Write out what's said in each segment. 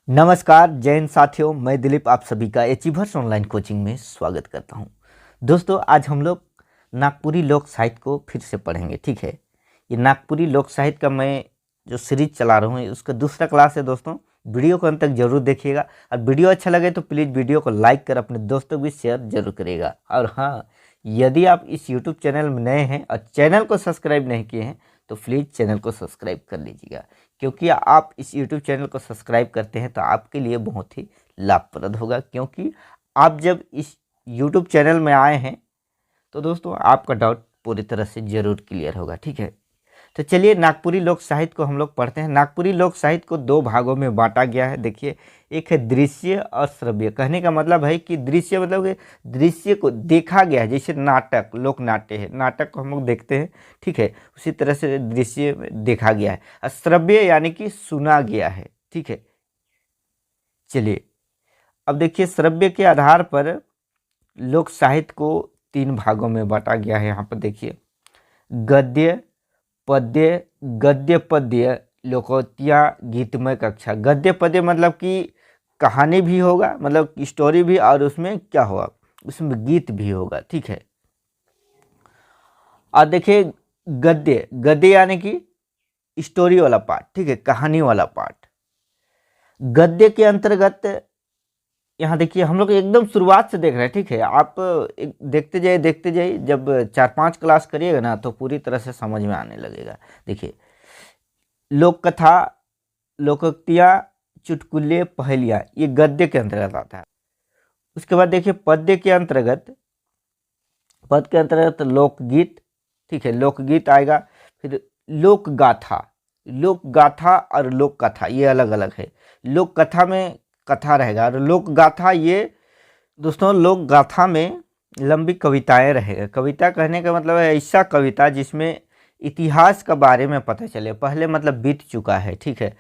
नमस्कार जय हिंद साथियों, मैं दिलीप आप सभी का अचीवर्स ऑनलाइन कोचिंग में स्वागत करता हूं। दोस्तों आज हम लोग नागपुरी लोक साहित्य को फिर से पढ़ेंगे। ठीक है, ये नागपुरी लोक साहित्य का मैं जो सीरीज चला रहा हूँ उसका दूसरा क्लास है। दोस्तों वीडियो को अंत तक जरूर देखिएगा और वीडियो अच्छा लगे तो प्लीज़ वीडियो को लाइक कर अपने दोस्तों को भी शेयर जरूर करिएगा। और हाँ, यदि आप इस यूट्यूब चैनल में नए हैं और चैनल को सब्सक्राइब नहीं किए हैं तो प्लीज़ चैनल को सब्सक्राइब कर लीजिएगा, क्योंकि आप इस YouTube चैनल को सब्सक्राइब करते हैं तो आपके लिए बहुत ही लाभप्रद होगा। क्योंकि आप जब इस YouTube चैनल में आए हैं तो दोस्तों आपका डाउट पूरी तरह से ज़रूर क्लियर होगा। ठीक है, तो चलिए नागपुरी लोक साहित्य को हम लोग पढ़ते हैं। नागपुरी लोक साहित्य को दो भागों में बांटा गया है। देखिए, एक है दृश्य और श्रव्य। कहने का मतलब है कि दृश्य मतलब कि दृश्य को देखा गया है, जैसे नाटक लोक नाट्य है, नाटक को हम लोग देखते हैं। ठीक है, उसी तरह से दृश्य में देखा गया है। और श्रव्य यानी कि सुना गया है। ठीक है, चलिए अब देखिए, श्रव्य के आधार पर लोक साहित्य को तीन भागों में बांटा गया है। यहाँ पर देखिए, गद्य पद्य, गद्य पद्य लोकोक्तियाँ गीतमय कक्षा। गद्य पद्य मतलब कि कहानी भी होगा, मतलब स्टोरी भी, और उसमें क्या होगा, उसमें गीत भी होगा। ठीक है, और देखिए गद्य, गद्य यानी कि स्टोरी वाला पार्ट। ठीक है, कहानी वाला पार्ट। गद्य के अंतर्गत यहाँ देखिए, हम लोग एकदम शुरुआत से देख रहे हैं। ठीक है, आप देखते जाइए, जब 4-5 क्लास करिएगा ना तो पूरी तरह से समझ में आने लगेगा। देखिए, लोक कथा, लोकोक्तियाँ, चुटकुले, पहेलियाँ, ये गद्य के अंतर्गत आता है। उसके बाद देखिए पद्य के अंतर्गत, पद के अंतर्गत लोकगीत। ठीक है, लोकगीत आएगा। फिर लोक गाथा, लोक गाथा और लोक कथा ये अलग अलग है। लोक कथा में कथा रहेगा और लोक गाथा, ये दोस्तों लोक गाथा में लंबी कविताएं रहेगा। कविता कहने का मतलब है ऐसा कविता जिसमें इतिहास के बारे में पता चले, पहले मतलब बीत चुका है। ठीक है,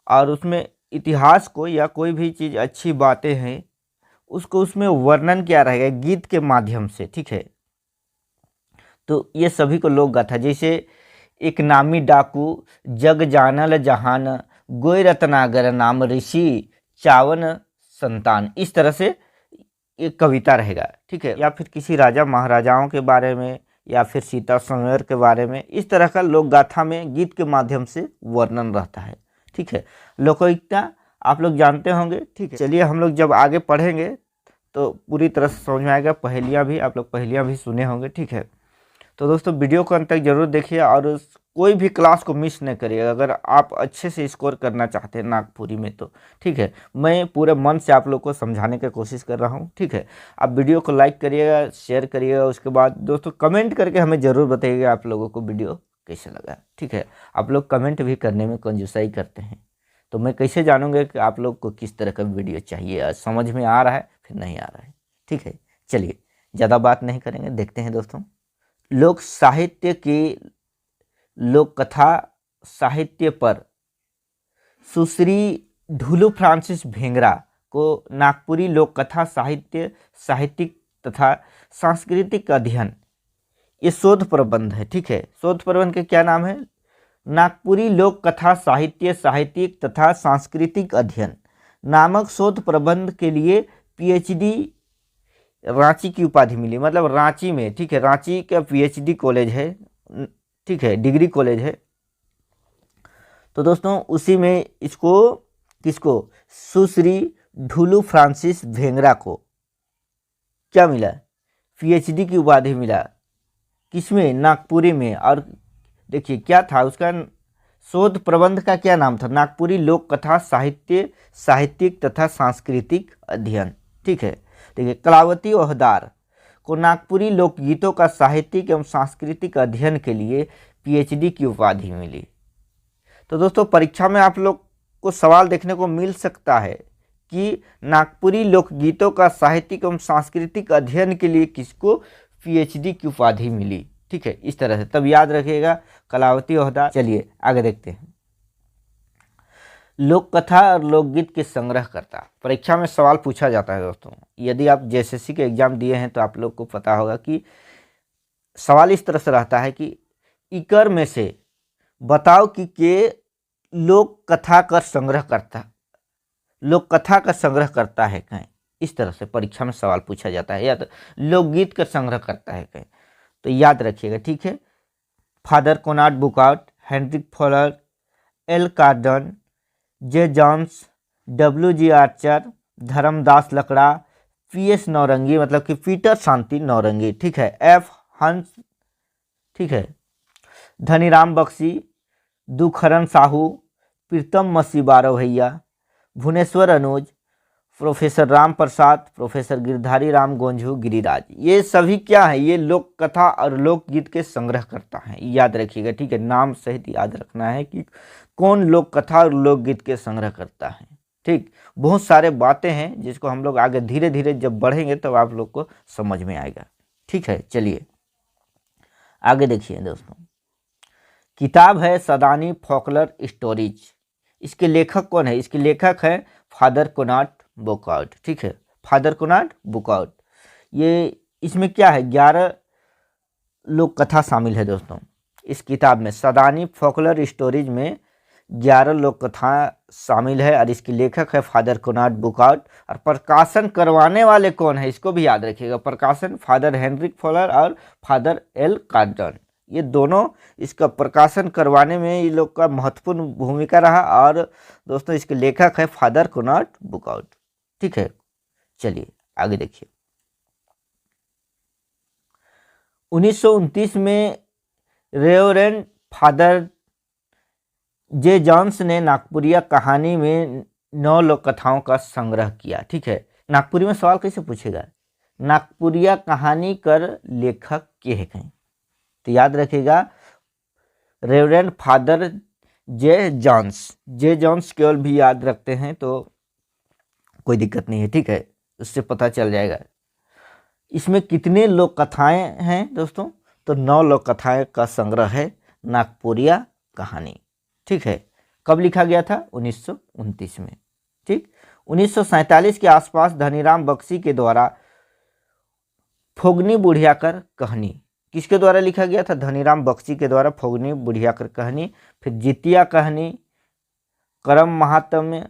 और उसमें इतिहास को या कोई भी चीज़ अच्छी बातें हैं उसको उसमें वर्णन किया रहेगा गीत के माध्यम से। ठीक है, तो ये सभी को लोक गाथा। जैसे एक नामी डाकू जग जानल जहान, गोय रत्नागर नाम ऋषि चावन संतान, इस तरह से एक कविता रहेगा। ठीक है, या फिर किसी राजा महाराजाओं के बारे में या फिर सीता स्वयंवर के बारे में, इस तरह का लोक गाथा में गीत के माध्यम से वर्णन रहता है। ठीक है, लोकोक्तियाँ आप लोग जानते होंगे। ठीक है, चलिए हम लोग जब आगे पढ़ेंगे तो पूरी तरह से समझ में आएगा। पहेलियाँ भी आप लोग पहेलियाँ भी सुने होंगे। ठीक है, तो दोस्तों वीडियो को अंत तक जरूर देखिए और कोई भी क्लास को मिस न करिएगा अगर आप अच्छे से स्कोर करना चाहते हैं नागपुरी में तो। ठीक है, मैं पूरे मन से आप लोग को समझाने की कोशिश कर रहा हूं। ठीक है, आप वीडियो को लाइक करिएगा, शेयर करिएगा। उसके बाद दोस्तों कमेंट करके हमें ज़रूर बताइएगा आप लोगों को वीडियो कैसे लगा। ठीक है, आप लोग कमेंट भी करने में कंजूसाई करते हैं तो मैं कैसे जानूंगा कि आप लोग को किस तरह का वीडियो चाहिए, समझ में आ रहा है फिर नहीं आ रहा है। ठीक है, चलिए ज़्यादा बात नहीं करेंगे, देखते हैं दोस्तों। लोक साहित्य की लोक कथा साहित्य पर सुश्री ढुलू फ्रांसिस भेंगरा को नागपुरी लोक कथा साहित्य, साहित्यिक तथा सांस्कृतिक अध्ययन, ये शोध प्रबंध है। ठीक है, शोध प्रबंध के क्या नाम है? नागपुरी लोक कथा साहित्य, साहित्यिक तथा सांस्कृतिक अध्ययन नामक शोध प्रबंध के लिए PhD रांची की उपाधि मिली। मतलब रांची में, ठीक है, रांची का PhD कॉलेज है। ठीक है, डिग्री कॉलेज है। तो दोस्तों उसी में इसको, किसको, सुश्री ढुलू फ्रांसिस भेंगरा को क्या मिला? PhD की उपाधि मिला। किसमें? नागपुरी में। और देखिए क्या था उसका शोध प्रबंध का क्या नाम था? नागपुरी लोक कथा साहित्य, साहित्यिक तथा सांस्कृतिक अध्ययन। ठीक है, देखिए कलावती ओहदार को नागपुरी लोकगीतों का साहित्यिक एवं सांस्कृतिक अध्ययन के लिए PhD की उपाधि मिली। तो दोस्तों परीक्षा में आप लोग को सवाल देखने को मिल सकता है कि नागपुरी लोकगीतों का साहित्यिक एवं सांस्कृतिक अध्ययन के लिए किसको PhD की उपाधि मिली। ठीक है, इस तरह से तब याद रखिएगा कलावती ओहदार। चलिए आगे देखते हैं। लोक कथा और लोकगीत के संग्रहकर्ता, परीक्षा में सवाल पूछा जाता है दोस्तों। यदि आप JSSC के एग्जाम दिए हैं तो आप लोग को पता होगा कि सवाल इस तरह से रहता है कि इकर में से बताओ कि के लोक कथा का संग्रहकर्ता लोक कथा का संग्रह करता है कहें, इस तरह से परीक्षा में सवाल पूछा जाता है, या तो लोकगीत का संग्रह करता है कहें, तो याद रखिएगा, ठीक है। Father Konrad Buckart, Heinrich Fowler, L Cardon, J Johns, W G Archer, Dharmdas Lakra, P S Naurangi मतलब कि पीटर शांति नौरंगी, ठीक है, एफ हंस, ठीक है, धनीराम बख्शी, दुखरन साहू, प्रीतम मसी बारवैया, भुवनेश्वर अनुज, प्रोफेसर राम प्रसाद, प्रोफेसर गिरधारी राम गोंझू गिरिराज, ये सभी क्या है, ये लोक कथा और लोकगीत के संग्रह करता है, याद रखिएगा, ठीक है। नाम सहित याद रखना है कि कौन लोक कथा और लोकगीत के संग्रह करता है, ठीक। बहुत सारे बातें हैं जिसको हम लोग आगे धीरे धीरे जब बढ़ेंगे तब आप लोग को समझ में आएगा, ठीक है। चलिए आगे देखिए दोस्तों, किताब है सदानी फोकलर स्टोरीज। इसके लेखक कौन है? इसके लेखक है फादर कोनार्ड बुकार्ट, ठीक है, फादर कोनार्ड बुकार्ट। ये इसमें क्या है, 11 लोक कथा शामिल है दोस्तों इस किताब में। सदानी फोकलर स्टोरीज में 11 लोक कथा शामिल है और इसके लेखक है फादर कोनार्ड बुकार्ट। और प्रकाशन करवाने वाले कौन है, इसको भी याद रखिएगा, प्रकाशन फादर हेनरिक फॉलर और फादर एल कार्डन, ये दोनों इसका प्रकाशन करवाने में ये लोग का महत्वपूर्ण भूमिका रहा। और दोस्तों इसके लेखक है फादर कोनार्ड बुकार्ट, ठीक है। चलिए आगे देखिए, 1929 में रेवरेंड फादर जे जॉन्स ने नागपुरिया कहानी में 9 लोक कथाओं का संग्रह किया, ठीक है। नागपुरी में सवाल कैसे पूछेगा, नागपुरिया कहानी कर लेखक के है कहीं, तो याद रखिएगा रेवरेंड फादर जे जॉन्स केवल भी याद रखते हैं तो कोई दिक्कत नहीं है, ठीक है, उससे पता चल जाएगा। इसमें कितने लोक कथाएं हैं दोस्तों, तो 9 लोक कथाएं का संग्रह है नागपुरिया कहानी, ठीक है। कब लिखा गया था, 1929 में, ठीक। 1947 के आसपास धनीराम बख्शी के द्वारा फोगनी बुढ़ियाकर कहानी, किसके द्वारा लिखा गया था, धनीराम बख्शी के द्वारा फोगनी बुढ़ियाकर कहानी। फिर जितिया कहानी, करम महात्म्य,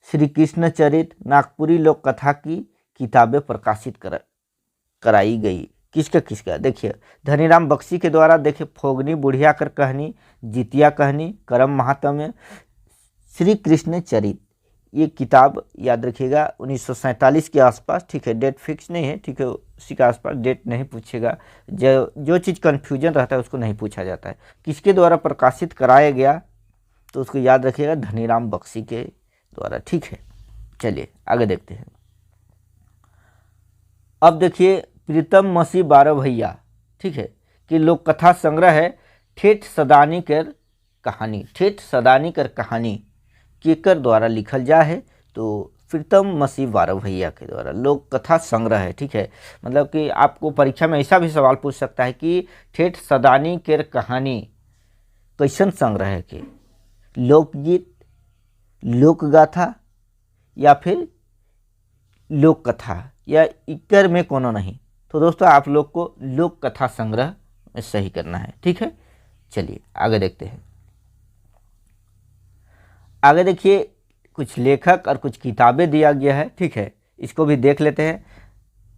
श्री कृष्ण चरित, नागपुरी लोक कथा की किताबें प्रकाशित कराई गई। किसका देखिए, धनीराम बख्शी के द्वारा देखिए फोगनी बुढ़ियाकर कहानी, जितिया कहानी, करम महात्म्य, श्री कृष्ण चरित, ये किताब याद रखिएगा 1947 के आसपास, ठीक है, डेट फिक्स नहीं है, ठीक है, उसी के आसपास, डेट नहीं पूछेगा, जो चीज़ कन्फ्यूजन रहता है उसको नहीं पूछा जाता है। किसके द्वारा प्रकाशित कराया गया, तो उसको याद रखिएगा धनीराम बख्शी के द्वारा, ठीक है। चलिए आगे देखते हैं। अब देखिए प्रीतम मसी बारवैया, ठीक है, कि लोक कथा संग्रह है ठेठ सदानी कर कहानी, ठेठ सदानी कर कहानी केकर द्वारा लिखल जा है, तो प्रीतम मसी बारवैया के द्वारा लोक कथा संग्रह है, ठीक है। मतलब कि आपको परीक्षा में ऐसा भी सवाल पूछ सकता है कि ठेठ सदानी कर कहानी कैसन संग्रह है, कि लोकगीत, लोक गाथा या फिर लोक कथा, या इक्कर में कोनो नहीं, तो दोस्तों आप लोग को लोक कथा संग्रह में सही करना है, ठीक है। चलिए आगे देखते हैं। आगे देखिए कुछ लेखक और कुछ किताबें दिया गया है, ठीक है, इसको भी देख लेते हैं।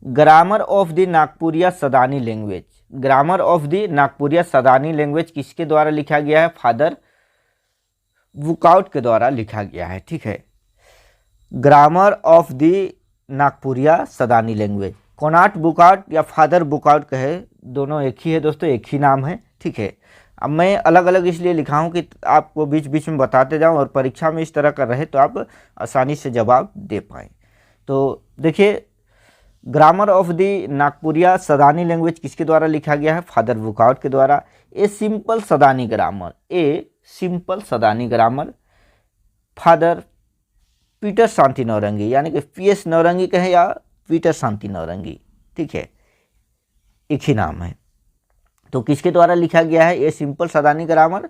Grammar of the Nagpuria Sadani language, grammar of the Nagpuria Sadani language किसके द्वारा लिखा गया है, फादर बुकार्ट के द्वारा लिखा गया है, ठीक है। Grammar of the Nagpuria Sadani language, Konrad Buckart या फादर बुकार्ट कहे, दोनों एक ही है दोस्तों, एक ही नाम है, ठीक है। अब मैं अलग अलग इसलिए लिखा हूँ कि आपको बीच बीच में बताते जाऊँ और परीक्षा में इस तरह का रहे तो आप आसानी से जवाब दे पाएँ। तो देखिए grammar of the Nagpuria Sadani language किसके द्वारा लिखा गया है, फादर बुकार्ट के द्वारा। A simple Sadani grammar, a simple Sadani grammar father Peter Shanti Naurangi, यानी कि पीएस नौरंगी कहे या पीटर शांति नौरंगी, ठीक है, एक ही नाम है। तो किसके द्वारा लिखा गया है, ये simple Sadani grammar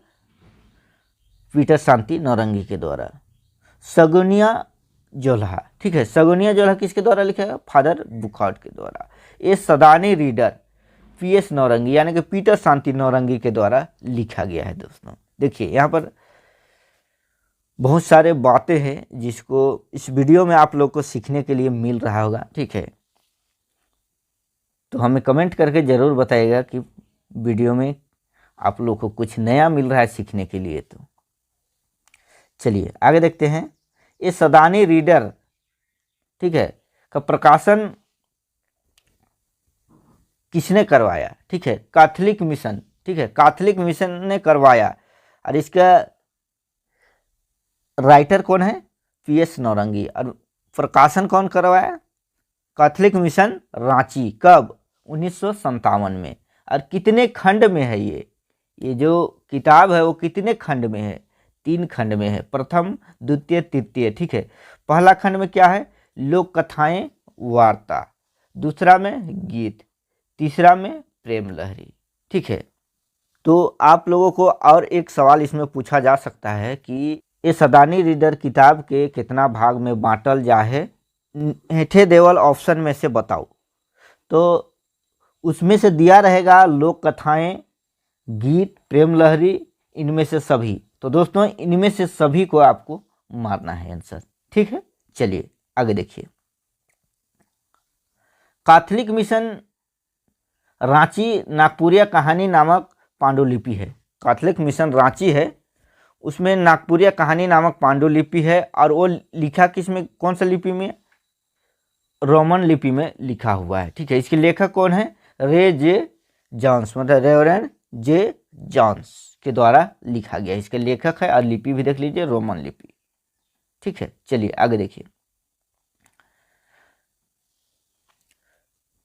Peter Shanti Naurangi के द्वारा। सगुनिया जोल्हा, ठीक है, सगुनिया जोल्हा किसके द्वारा लिखा है, फादर बुकार्ट के द्वारा। ये सदानी रीडर पीएस नौरंगी यानी कि पीटर शांति नौरंगी के द्वारा लिखा गया है दोस्तों। देखिए यहाँ पर बहुत सारे बातें हैं जिसको इस वीडियो में आप लोग को सीखने के लिए मिल रहा होगा, ठीक है। तो हमें कमेंट करके ज़रूर बताइएगा कि वीडियो में आप लोग को कुछ नया मिल रहा है सीखने के लिए। तो चलिए आगे देखते हैं। ये सदानी रीडर, ठीक है, का प्रकाशन किसने करवाया? ठीक है, कैथोलिक मिशन, ठीक है, कैथोलिक मिशन ने करवाया। और इसका राइटर कौन है? पीएस नौरंगी। और प्रकाशन कौन करवाया? Catholic mission Ranchi. कब? 1957 में। और कितने खंड में है ये जो किताब है वो कितने खंड में है? 3 खंड में है, प्रथम, द्वितीय, तृतीय, ठीक है। पहला खंड में क्या है? लोक कथाएं, वार्ता। दूसरा में गीत। तीसरा में प्रेम लहरी, ठीक है। तो आप लोगों को और एक सवाल इसमें पूछा जा सकता है कि ये सदानी रीडर किताब के कितना भाग में बांटल जा है? हेठे देवल ऑप्शन में से बताओ। तो उसमें से दिया रहेगा लोक कथाएं, गीत, प्रेम लहरी, इनमें से सभी। तो दोस्तों इनमें से सभी को आपको मारना है आंसर, ठीक है। चलिए आगे देखिए। कैथोलिक मिशन रांची नागपुरिया कहानी नामक पांडुलिपि है। कैथोलिक मिशन रांची है, उसमें नागपुरिया कहानी नामक पांडुलिपि है। और वो लिखा किस में, कौन सा लिपि में? रोमन लिपि में लिखा हुआ है, ठीक है। इसके लेखक कौन है? रे जे जॉन्स, मतलब रेवरेंड जे जॉन्स के द्वारा लिखा गया। इसके लेखक है और लिपि भी देख लीजिए, रोमन लिपि, ठीक है। चलिए आगे देखिए।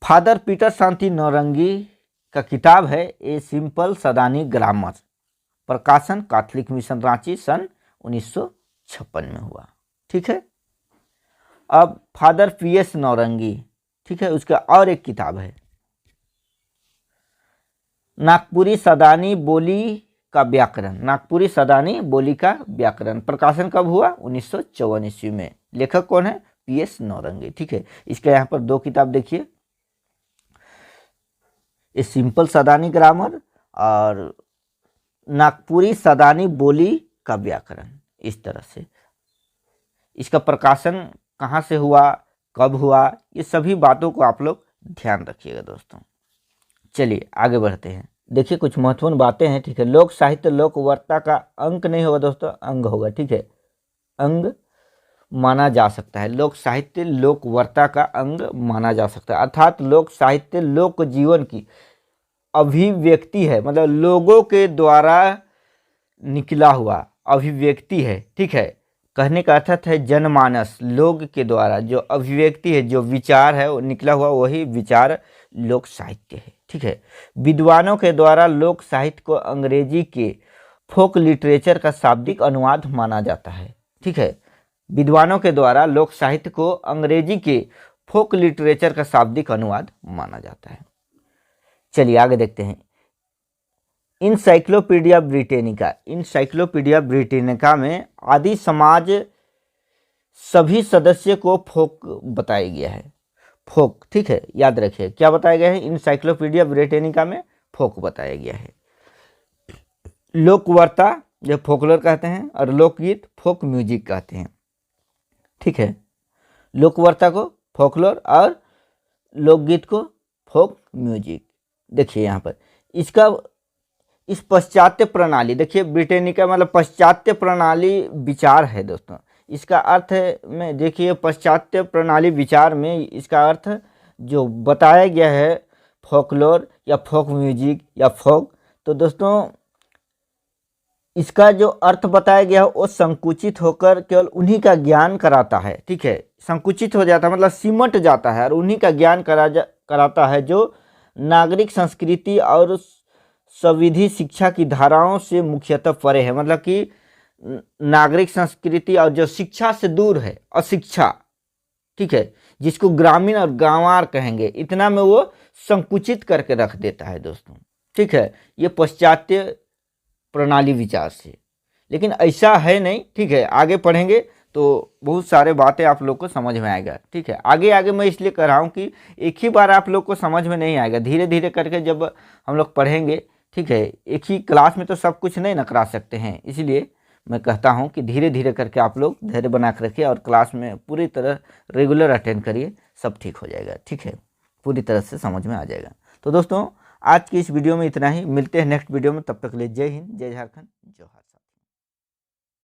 फादर पीटर शांति नौरंगी का किताब है ए सिंपल सदानी ग्रामर। प्रकाशन कैथोलिक मिशन रांची, सन 1956 में हुआ, ठीक है। अब फादर पीएस नौरंगी, ठीक है, उसका और एक किताब है नागपुरी सदानी बोली का व्याकरण। नागपुरी सदानी बोली का व्याकरण। प्रकाशन कब हुआ? 1954 ईस्वी में। लेखक कौन है? पीएस नौरंगी, ठीक है। इसके यहाँ पर 2 किताब देखिए, ये सिंपल सदानी ग्रामर और नागपुरी सदानी बोली का व्याकरण। इस तरह से इसका प्रकाशन कहाँ से हुआ, कब हुआ, ये सभी बातों को आप लोग ध्यान रखिएगा दोस्तों। चलिए आगे बढ़ते हैं। देखिए कुछ महत्वपूर्ण बातें हैं, ठीक है। लोक साहित्य लोक वार्ता का अंक नहीं होगा दोस्तों, अंग होगा, ठीक है। अंग माना जा सकता है। लोक साहित्य लोक वार्ता का अंग माना जा सकता है, अर्थात लोक साहित्य लोक जीवन की अभिव्यक्ति है, मतलब लोगों के द्वारा निकला हुआ अभिव्यक्ति है, ठीक है। कहने का अर्थ है जनमानस, लोग के द्वारा जो अभिव्यक्ति है, जो विचार है वो निकला हुआ, वही विचार लोक साहित्य है, ठीक है। विद्वानों के द्वारा लोक साहित्य को अंग्रेजी के फोक लिटरेचर का शाब्दिक अनुवाद माना जाता है, ठीक है। विद्वानों के द्वारा लोक साहित्य को अंग्रेजी के फोक लिटरेचर का शाब्दिक अनुवाद माना जाता है। चलिए आगे देखते हैं। इंसाइक्लोपीडिया ब्रिटेनिका, इंसाइक्लोपीडिया ब्रिटेनिका में आदि समाज सभी सदस्य को फोक बताया गया है। फोक, ठीक है, याद रखिए क्या बताया गया है इंसाइक्लोपीडिया ब्रिटेनिका में? फोक बताया गया है। लोकवार्ता जो फोकलोर कहते हैं और लोकगीत फोक म्यूजिक कहते हैं, ठीक है। लोकवार्ता को फोकलोर और लोकगीत को फोक म्यूजिक। देखिए यहाँ पर इसका इस पाश्चात्य प्रणाली, देखिए ब्रिटेनिका मतलब पाश्चात्य प्रणाली विचार है दोस्तों। इसका अर्थ में देखिए पाश्चात्य प्रणाली विचार में इसका अर्थ जो बताया गया है फोकलोर या फोक म्यूजिक या फोक, तो दोस्तों इसका जो अर्थ बताया गया है वो संकुचित होकर केवल उन्हीं का ज्ञान कराता है, ठीक है। संकुचित हो जाता है मतलब सिमट जाता है और उन्हीं का ज्ञान कराता है जो नागरिक संस्कृति और संविधि शिक्षा की धाराओं से मुख्यतः परे है, मतलब कि नागरिक संस्कृति और जो शिक्षा से दूर है, अशिक्षा, ठीक है, जिसको ग्रामीण और गांवार कहेंगे, इतना में वो संकुचित करके रख देता है दोस्तों, ठीक है। ये पाश्चात्य प्रणाली विचार से, लेकिन ऐसा है नहीं, ठीक है। आगे पढ़ेंगे तो बहुत सारे बातें आप लोग को समझ में आएगा, ठीक है। आगे आगे मैं इसलिए कर रहा हूँ कि एक ही बार आप लोग को समझ में नहीं आएगा, धीरे धीरे करके जब हम लोग पढ़ेंगे, ठीक है। एक ही क्लास में तो सब कुछ नहीं ना करा सकते हैं, इसलिए मैं कहता हूं कि धीरे धीरे करके आप लोग धैर्य बना कर रखिए और क्लास में पूरी तरह रेगुलर अटेंड करिए, सब ठीक हो जाएगा। ठीक है, पूरी तरह से समझ में आ जाएगा। तो दोस्तों आज की इस वीडियो में इतना ही, मिलते हैं नेक्स्ट वीडियो में, तब तक के लिए जय हिंद, जय झारखंड, जोहार।